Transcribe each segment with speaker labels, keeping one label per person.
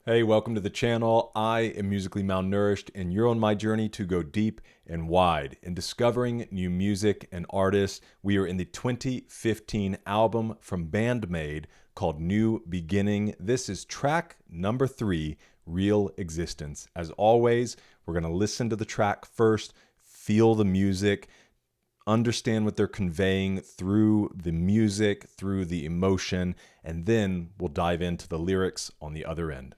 Speaker 1: Hey, welcome to the channel. I am musically malnourished, and you're on my journey to go deep and wide in discovering new music and artists. We are in the 2015 album from Band-Maid called New Beginning. This is track number 3, Real Existence. As always, we're going to listen to the track first, feel the music, understand what they're conveying through the music, through the emotion, and then we'll dive into the lyrics on the other end.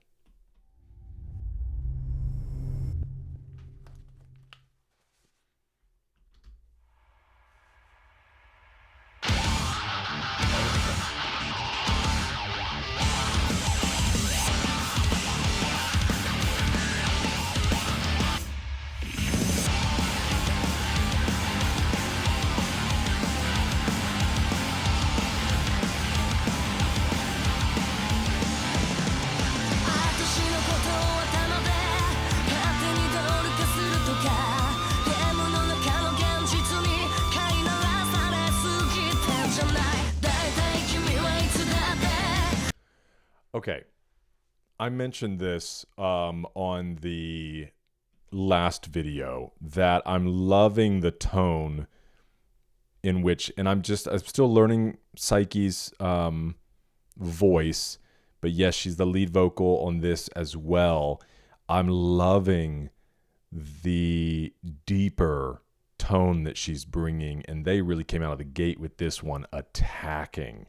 Speaker 1: Okay, I mentioned this on the last video that I'm loving the tone in which, and I'm still learning Psyche's voice, but yes, she's the lead vocal on this as well. I'm loving the deeper tone that she's bringing, and they really came out of the gate with this one attacking.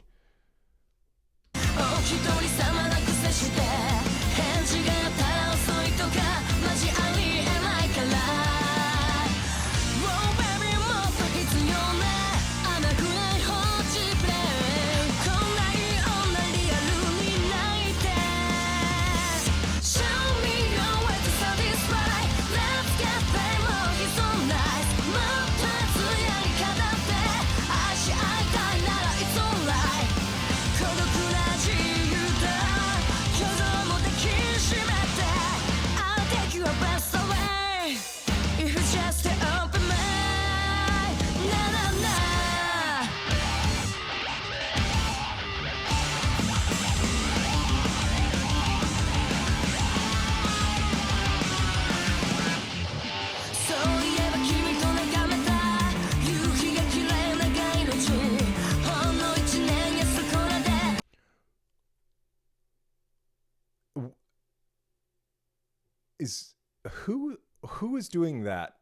Speaker 1: Who is doing that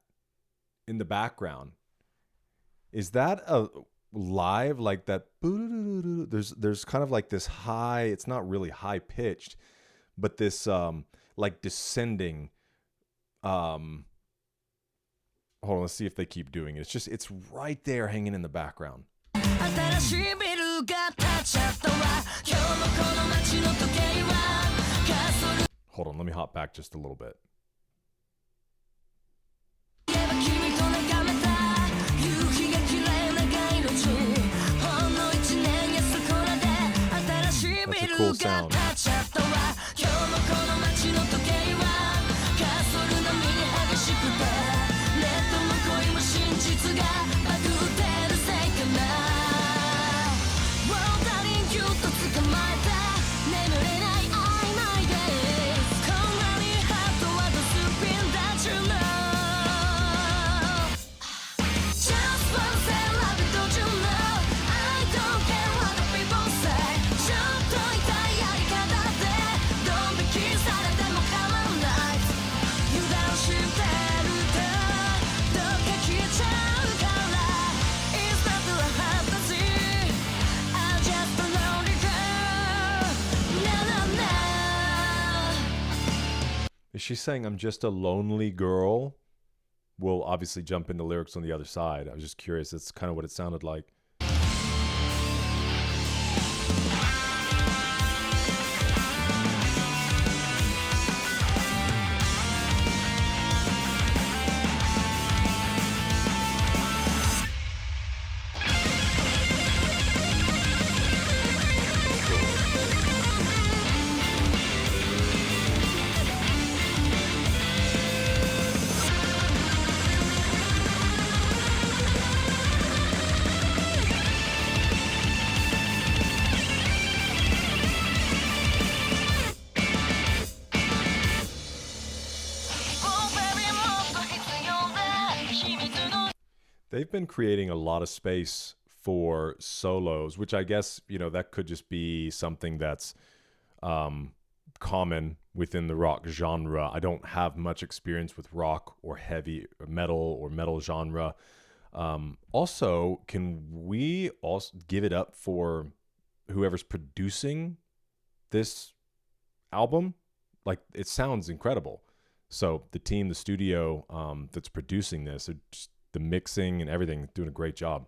Speaker 1: in the background? Is that a live, like that? There's kind of like this high, it's not really high pitched, but this like descending. Hold on, let's see if they keep doing it. It's right there hanging in the background. Hold on, let me hop back just a little bit. That's a cool sound. Is she saying I'm just a lonely girl? We'll obviously jump into lyrics on the other side. I was just curious. It's kind of what it sounded like. They've been creating a lot of space for solos, which I guess, that could just be something that's common within the rock genre. I don't have much experience with rock or heavy or metal genre. Also, can we also give it up for whoever's producing this album? Like, it sounds incredible. So the team, the studio that's producing this, just the mixing and everything, doing a great job.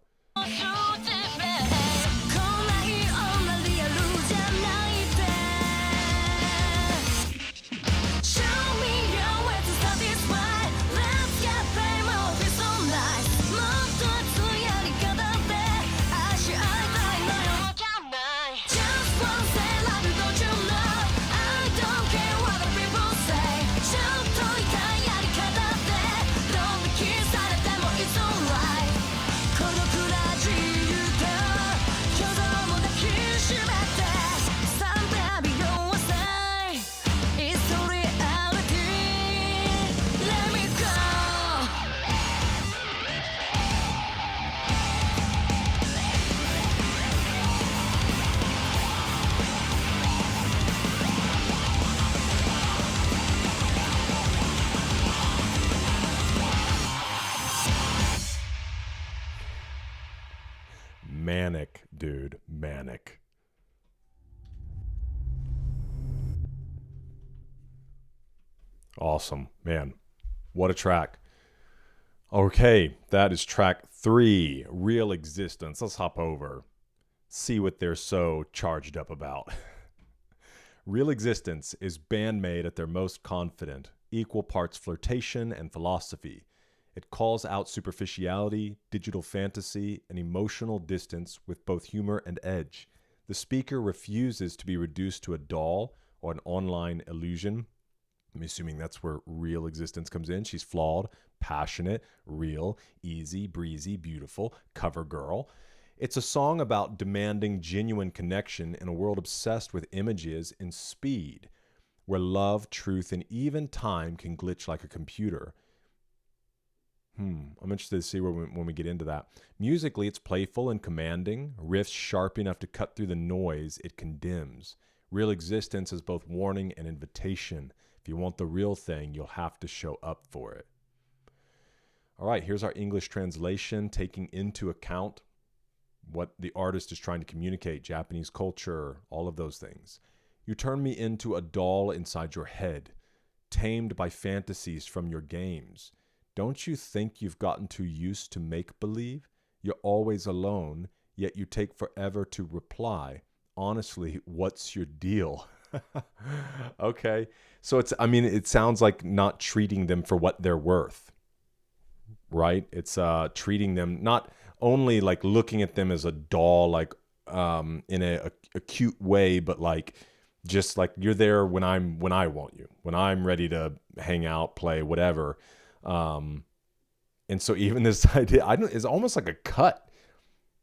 Speaker 1: Manic, dude. Manic. Awesome. Man, what a track. Okay, that is track 3, Real Existence. Let's hop over. See what they're so charged up about. Real Existence is Band-Maid at their most confident, equal parts flirtation and philosophy. It calls out superficiality, digital fantasy, and emotional distance with both humor and edge. The speaker refuses to be reduced to a doll or an online illusion. I'm assuming that's where real existence comes in. She's flawed, passionate, real, easy, breezy, beautiful, cover girl. It's a song about demanding genuine connection in a world obsessed with images and speed, where love, truth, and even time can glitch like a computer. I'm interested to see when we get into that. Musically, it's playful and commanding, riffs sharp enough to cut through the noise it condemns. Real Existence is both warning and invitation. If you want the real thing, you'll have to show up for it. All right, here's our English translation, taking into account what the artist is trying to communicate, Japanese culture, all of those things. You turn me into a doll inside your head, tamed by fantasies from your games. Don't you think you've gotten too used to make-believe? You're always alone, yet you take forever to reply. Honestly, what's your deal? Okay. So it sounds like not treating them for what they're worth, right? It's treating them not only like looking at them as a doll, like in a cute way, but like just like you're there when I want you, when I'm ready to hang out, play, whatever. And so even this idea, it's almost like a cut.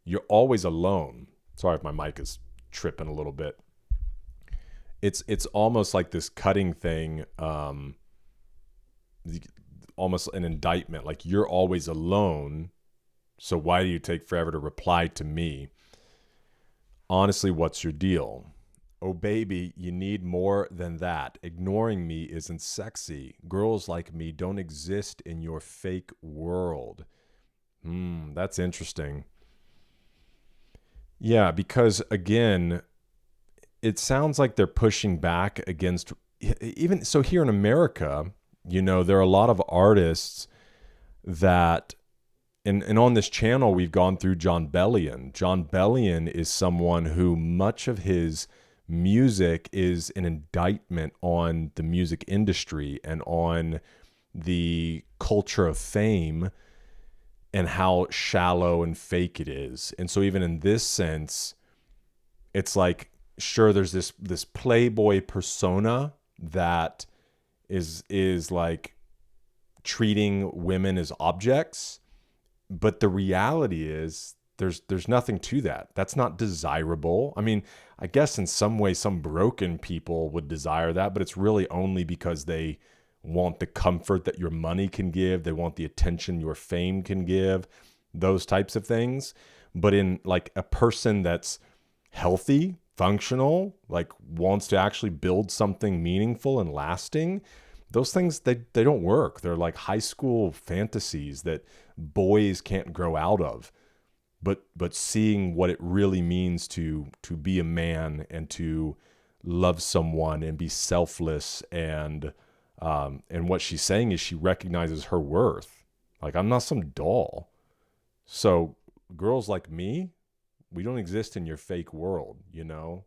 Speaker 1: You're always alone. Sorry if my mic is tripping a little bit. It's almost like this cutting thing, almost an indictment. Like, you're always alone, so why do you take forever to reply to me? Honestly, what's your deal? Oh, baby, you need more than that. Ignoring me isn't sexy. Girls like me don't exist in your fake world. That's interesting. Yeah, because again, it sounds like they're pushing back against, even so here in America, there are a lot of artists that, and on this channel, we've gone through John Bellion. John Bellion is someone who much of his music is an indictment on the music industry and on the culture of fame and how shallow and fake it is. And so even in this sense, it's like, sure, there's this playboy persona that is like treating women as objects, but the reality is there's nothing to that. That's not desirable. I mean, I guess in some way, some broken people would desire that, but it's really only because they want the comfort that your money can give. They want the attention your fame can give. those types of things. But in like a person that's healthy, functional, like wants to actually build something meaningful and lasting, those things, they don't work. They're like high school fantasies that boys can't grow out of. But seeing what it really means to be a man and to love someone and be selfless, and what she's saying is she recognizes her worth. Like, I'm not some doll. So girls like me, we don't exist in your fake world, you know?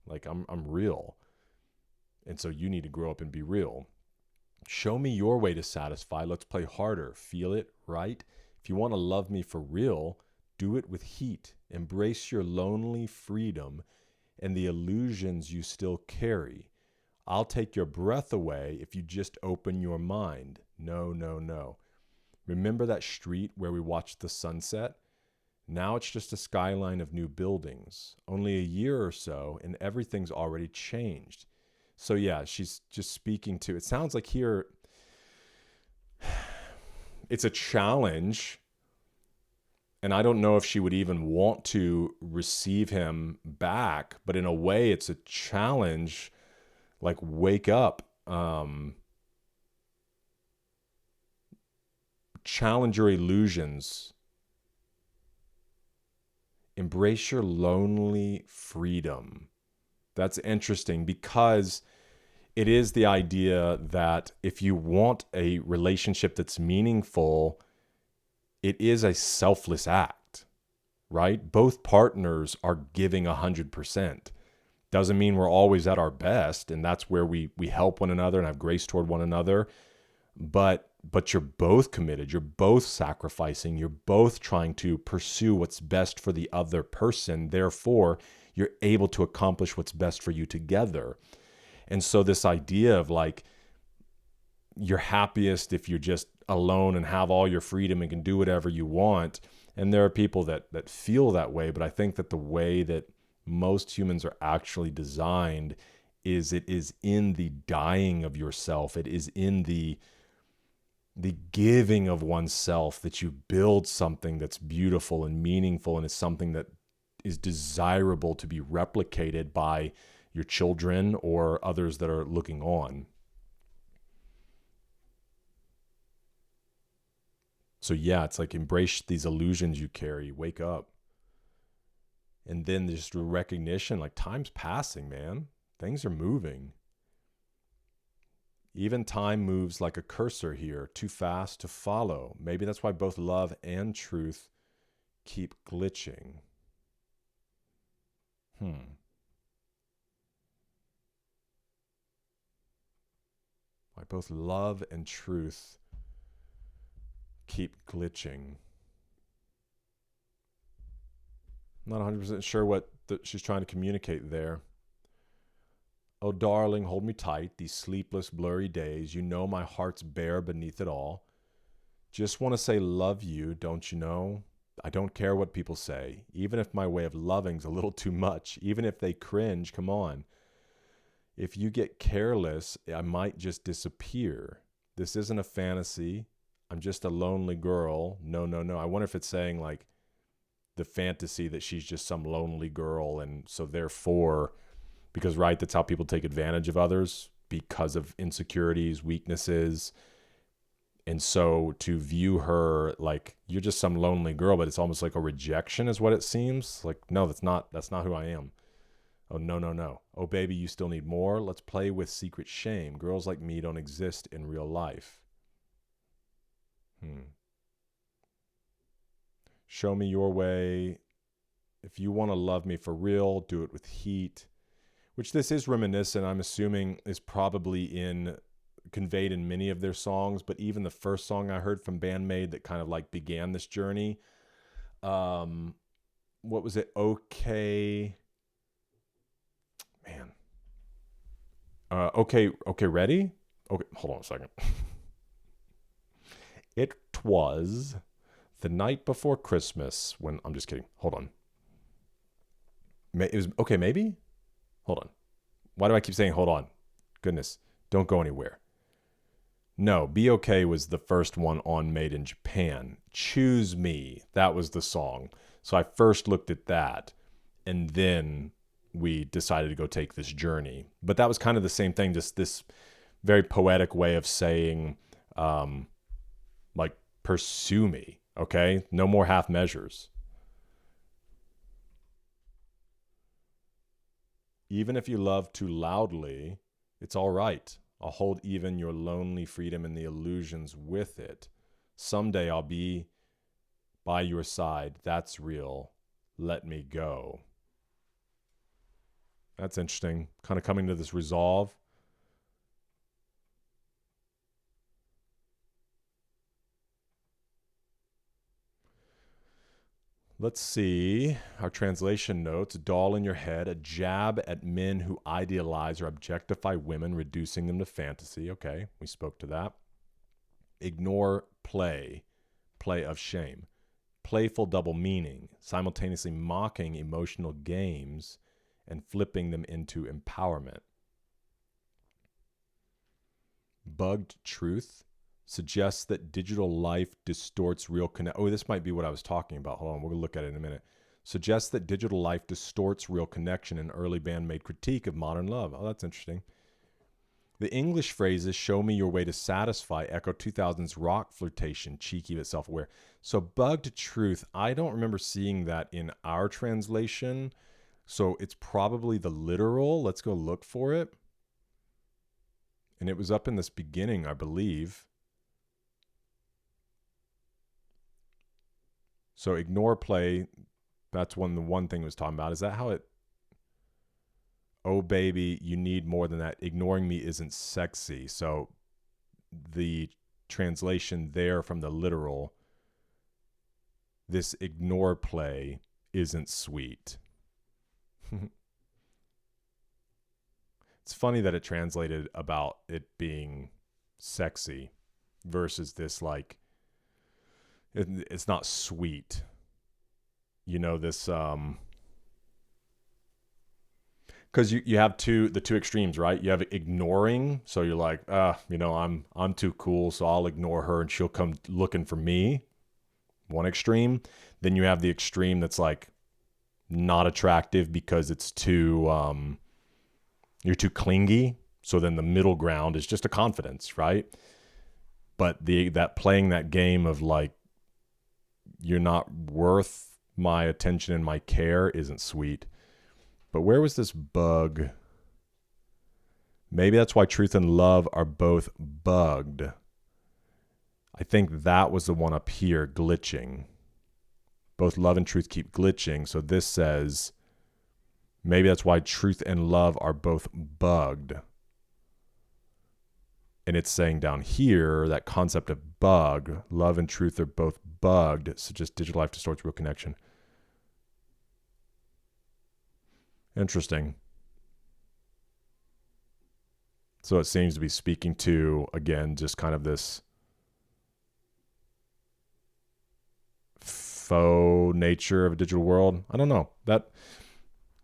Speaker 1: Like, I'm real. And so you need to grow up and be real. Show me your way to satisfy. Let's play harder. Feel it, right? If you want to love me for real, do it with heat. Embrace your lonely freedom and the illusions you still carry. I'll take your breath away if you just open your mind. No, no, no. Remember that street where we watched the sunset? Now it's just a skyline of new buildings. Only a year or so, and everything's already changed. So yeah, she's just speaking to, it sounds like here, it's a challenge. And I don't know if she would even want to receive him back, but in a way it's a challenge. Like, wake up, challenge your illusions, embrace your lonely freedom. That's interesting because it is the idea that if you want a relationship that's meaningful, it is a selfless act, right? Both partners are giving 100%. Doesn't mean we're always at our best, and that's where we help one another and have grace toward one another. But you're both committed. You're both sacrificing. You're both trying to pursue what's best for the other person. Therefore, you're able to accomplish what's best for you together. And so this idea of like, you're happiest if you're just alone and have all your freedom and can do whatever you want. And there are people that feel that way, but I think that the way that most humans are actually designed is it is in the dying of yourself. It is in the giving of oneself that you build something that's beautiful and meaningful, and is something that is desirable to be replicated by your children or others that are looking on. So yeah, it's like, embrace these illusions you carry, wake up. And then just a recognition, like, time's passing, man. Things are moving. Even time moves like a cursor here, too fast to follow. Maybe that's why both love and truth keep glitching. Why both love and truth keep glitching. Not 100% sure what she's trying to communicate there. Oh, darling, hold me tight, these sleepless, blurry days. You know my heart's bare beneath it all. Just want to say love you, don't you know? I don't care what people say, even if my way of loving's a little too much, even if they cringe, come on. If you get careless, I might just disappear. This isn't a fantasy. I'm just a lonely girl. No, no, no. I wonder if it's saying like the fantasy that she's just some lonely girl, and so therefore, because right, that's how people take advantage of others, because of insecurities, weaknesses. And so to view her like you're just some lonely girl, but it's almost like a rejection is what it seems. Like, no, that's not who I am. Oh, no, no, no. Oh, baby, you still need more? Let's play with secret shame. Girls like me don't exist in real life. Show me your way. If you want to love me for real, do it with heat. Which this is reminiscent, I'm assuming, is probably conveyed in many of their songs, but even the first song I heard from Band-Maid that kind of like began this journey, what was it? Okay, man. Okay, ready? Okay, hold on a second. It was the night before Christmas when, I'm just kidding. Hold on. It was, okay, maybe? Hold on. Why do I keep saying hold on? Goodness, don't go anywhere. No, Be Okay was the first one on Made in Japan. Choose Me, that was the song. So I first looked at that, and then we decided to go take this journey. But that was kind of the same thing, just this very poetic way of saying, like, pursue me, okay? No more half measures. Even if you love too loudly, it's all right. I'll hold even your lonely freedom and the illusions with it. Someday I'll be by your side. That's real. Let me go. That's interesting. Kind of coming to this resolve. Let's see our translation notes. Doll in your head, a jab at men who idealize or objectify women, reducing them to fantasy. Okay, we spoke to that. Ignore play, play of shame. Playful double meaning, simultaneously mocking emotional games and flipping them into empowerment. Bugged truth suggests that digital life distorts real connection. Oh, this might be what I was talking about. Hold on, we're going to look at it in a minute. Suggests that digital life distorts real connection, an early Band-Maid critique of modern love. Oh, that's interesting. The English phrases, show me your way to satisfy, echo 2000's rock flirtation, cheeky but self-aware. So bugged truth, I don't remember seeing that in our translation. So it's probably the literal. Let's go look for it. And it was up in this beginning, I believe. So ignore play, that's the one thing it was talking about. Is that how it, oh baby, you need more than that. Ignoring me isn't sexy. So the translation there from the literal, this ignore play isn't sweet. It's funny that it translated about it being sexy versus this like, it's not sweet. You know, this because you have the two extremes, right? You have ignoring, so you're like, I'm too cool, so I'll ignore her and she'll come looking for me. One extreme. Then you have the extreme that's like not attractive because it's too you're too clingy. So then the middle ground is just a confidence, right? But that playing that game of like, you're not worth my attention and my care isn't sweet. But where was this bug? Maybe that's why truth and love are both bugged. I think that was the one up here, glitching. Both love and truth keep glitching. So this says, maybe that's why truth and love are both bugged. And it's saying down here, that concept of bug, love and truth are both bugged, so just digital life distorts real connection. Interesting. So it seems to be speaking to, again, just kind of this faux nature of a digital world. I don't know.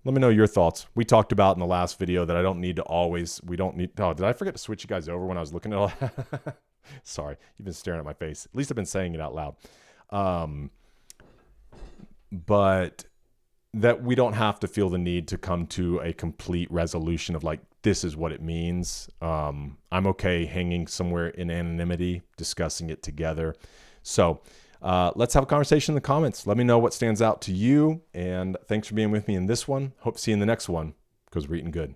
Speaker 1: Let me know your thoughts. We talked about in the last video that did I forget to switch you guys over when I was looking at all that? Sorry, you've been staring at my face. At least I've been saying it out loud. But that we don't have to feel the need to come to a complete resolution of like, this is what it means. I'm okay hanging somewhere in anonymity, discussing it together. So let's have a conversation in the comments. Let me know what stands out to you. And thanks for being with me in this one. Hope to see you in the next one because we're eating good.